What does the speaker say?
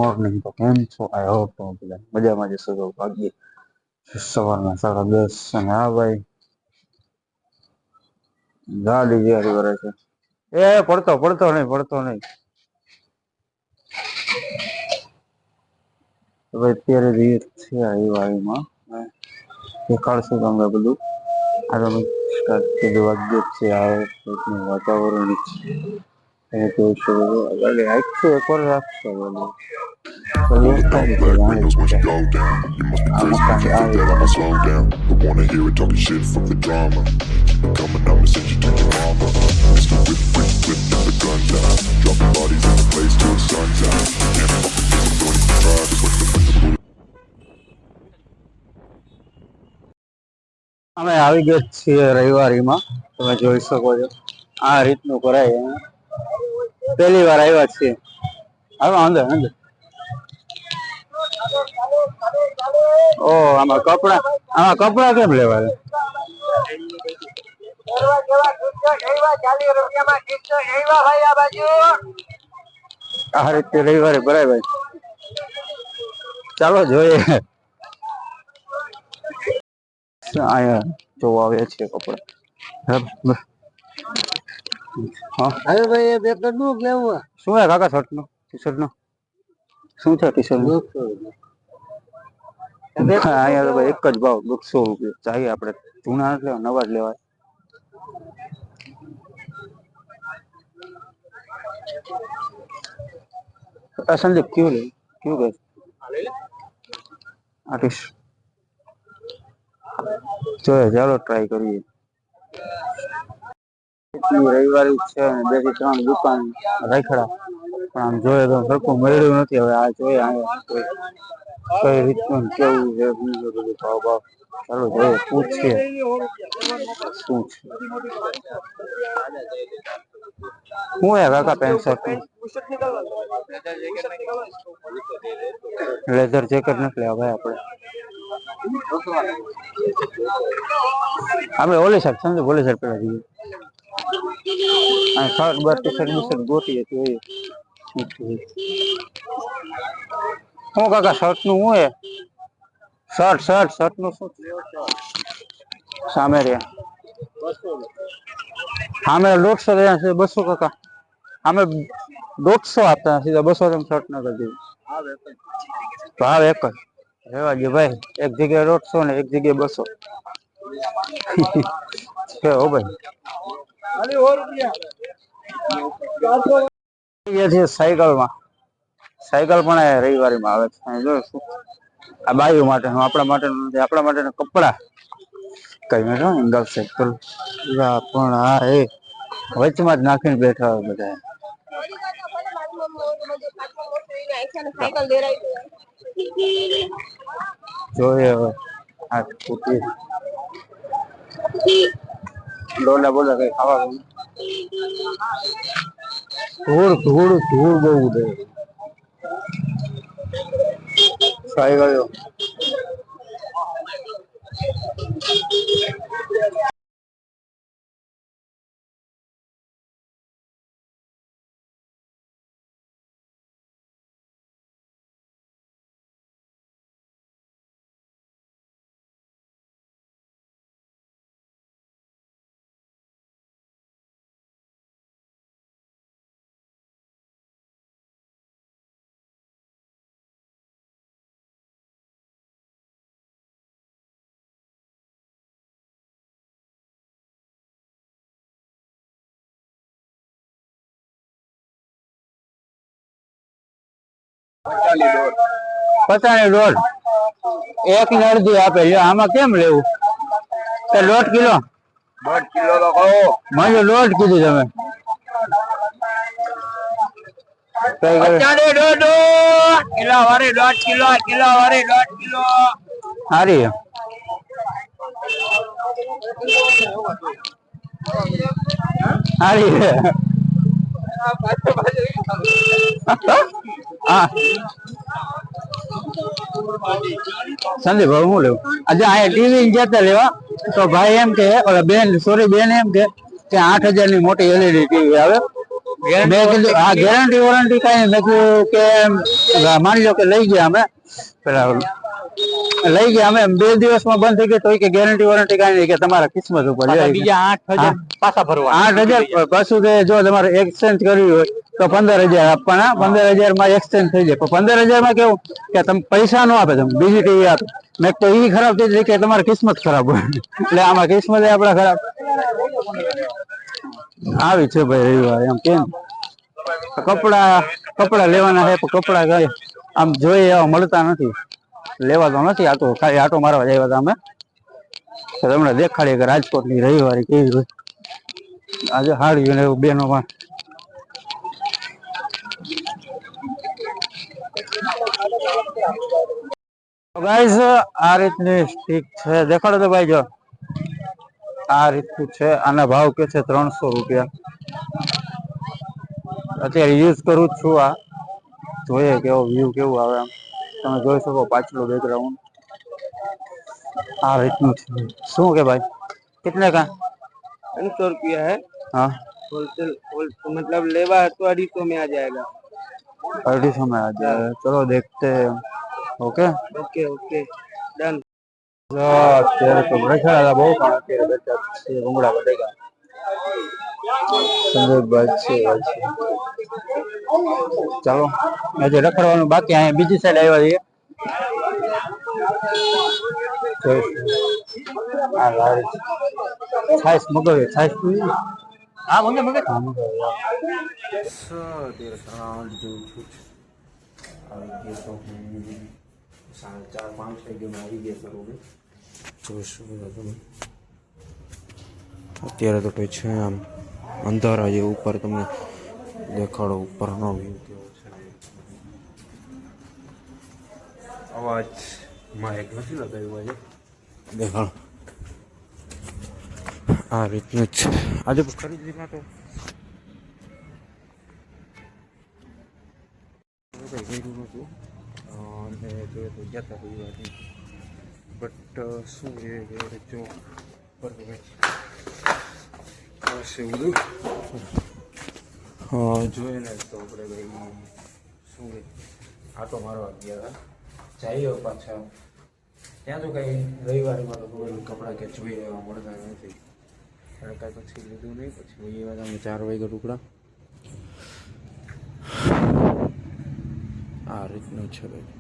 Morning તો કેમ છો? આઈ હોપ તો બધા મજામાં જશો. તો ભાગ્ય સવારના 10:30 અને હા ભાઈ ગાડી જેરી કરે છે. પડતો નહીં. હવે અત્યારે રીત છે આવી વાળીમાં દેખાડશું તમને બધું. આગળ વાગ્ય છે વાતાવરણ એકવાર રાખશો Really dark black windows once you go down. You must be crazy, you can't think that I'ma slow down. Don't wanna hear it talking shit from the drama. Keep it coming, I'ma send you to your mama. Mr. Whip, whip, whip, get the guns out. Dropping bodies in the place till the sun's out. Can't fuck with this, I'm going to try. Just wait for the bullet. અમે આવી ગયા છીએ રવિવારીમાં. તમે જોઈ શકો છો આ રીતનું કરાય. પહેલી વાર આવ્યા છીએ. હવે અંદર ઓ આમાં કપડા કેમ લેવા આ રીતે રવિવારે ભરાય ભાઈ. ચાલો જોઈએ અહીંયા જોવા આવે છે કપડા. હવે ભાઈ બે નું લેવું શું હે કાકા? શર્ટ નું ટી શર્ટ નું શું છે? ટી શર્ટ નું અહીંયા તો ભાઈ એક જ ભાવ 200 રૂપિયા. ચાહીએ આપણે જૂના નથી લેવા, નવા જ લેવાય. સંદીપ ક્યું કે આર્ટિસ્ટ જોઈએ. ચાલો ટ્રાય કરીએ. રવિવારે છે 2 થી 3 દુકાન રાખડા, પણ આમ જોઈએ તો સરખું મળ્યું નથી. હવે આ જોઈએ કઈ રીતનું કેવું છે બધું ભાવ. ચાલો જોઈએ, પૂછીએ શું છે. હું હે કાકા પેન્ટ શર્ટ લેધર જેકેટ નથી લેવા ભાઈ આપણે ઓલી સાઈડ સમજો. ઓલી સાઈડ પેલા જઈએ. શર્ટ બસ ટી શર્ટ ગોતીએ જોઈએ શું કાકા. શર્ટ નું શું હે? શર્ટ નું શું સામે રહ્યા? સામે 150 છે. 200 કાકા અમે 150 આપતા સીધા 200 શર્ટ ના કરી દીધું. ભાવ એક જ રેવા દે ભાઈ. એક જગ્યાએ 150 ને એક જગ્યાએ 200 છે હો ભાઈ. સાયકલ પણ રવિવારીમાં આવે છે. જોઈશું આ બાયુ માટેનું, આપણા માટેનું નથી. આપણા માટેના કપડા કઈ એંગલ સાયકલ પણ આ એ વચમાં જ નાખીને બેઠા હોય બધા. જોઈએ હવે આ સ્કૂટી ડોલા બોલા કઈ ખાવાનું ધૂળ બહુ ઉડે. ખાઈ ગયો પચાસ દોઢ એક ને અડધી આપે. આમાં કેમ લેવું? 1.5 કિલો 1.5 કિલો તો કહો. મને 1.5 કીધું તમે. સારી સંદીપ હવે હું લેવું? આજે આ ટીવી જતા લેવા તો ભાઈ એમ કે બેન એમ કે 8,000 ની મોટી LED ટીવી આવે મેં કીધું હા ગેરંટી વોરંટી કઈ મેં કીધું કે માની લો કે લઈ ગયા અમે પેલા લઈ ગયા અમે 2 દિવસમાં બંધ થઈ ગયો તો કે ગેરંટી વોરંટી કઈ નહીં કે તમારા કિસ્મત ઉપર બીજા 8,000 પાછા ભરવા 8,000 પાછું કે જો તમારે એક્સચેન્જ કરવી હોય તો 15,000 આપવાના 15,000 માં એક્સચેન્જ થઈ જાય પણ 15,000 માં કેવું કે તમે પૈસા નો આપે તમે બીજી ટીવી આપે મેં તો એ ખરાબ થઈ જાય કે તમારી કિસ્મત ખરાબ હોય એટલે આમાં કિસ્મત આપડા ખરાબ આવી છે ભાઈ રવિવાર એમ કેમ કપડા લેવાના છે પણ કપડા કઈ આમ જોઈએ એવા મળતા નથી લેવા તો નથી આ તો ખાલી આટો મારવા જ આવ્યા હતા અમે તો તમને દેખાડીએ કે રાજકોટની રવિવારી કેવી હોય આજે હાડી ને એવું બેનોમાં ગાઈસ આ રીતની સ્ટીક છે દેખાડો તો ભાઈ જો આ રીતનું છે આના ભાવ કે છે 300 રૂપિયા અત્યારે યુઝ કરું જ છું આ જોઈએ કેવો વ્યૂ કેવું આવે આમ તમે જોઈ શકો પાછલું બેકગ્રાઉન્ડ આ રીતનું છે શું કે ભાઈ कितने का 300 रुपया है हाँ होलसेल मतलब लेवा है तो 250 में आ जाएगा 250 में आ जाए चलो देखते हैं ओके ओके ओके डन અત્યારે તો રખડા બહુ પણ અત્યારે બેઠા છે ભૂંગળા બટેકા સંજયભાઈ છે ચાલો આજે રખડવાનું બાકી અહીંયા બીજી સાઈડ આવ્યા છીએ આ લારી છાશ મગાવી છાશ हाँ मंगे मंगे અત્યારે ત્રણ જેવું છું આવી ગયો તો હું 4:30-5 થઈ ગયો આવી ગયા બરોબર જોશું તમે અત્યારે તો કઈ છે આમ અંધારા જે ઉપર તમને દેખાડો ઉપરનો વ્યૂ કેવો છે અવાજ માઇક નથી લગાવ્યું આજે દેખાડો આ રીતનું જ આજે ખરીદી માટે કર્યું નહોતું અને જોઈએ તો ગયા હતા રવિવારની બટ શું એ જો બરાબર હશે બધું જોઈએ ને તો આપણે ભાઈ શું આટો મારવા ગયા હતા જઈએ પાછા ત્યાં તો કંઈ રવિવારમાં તો કપડાં કે જોઈએ એવા મળતા નથી એટલે કાંઈ પછી લીધું નહીં પછી એ વાત અમે 4 વાગે ટુકડા આ રીતનું છે ભાઈ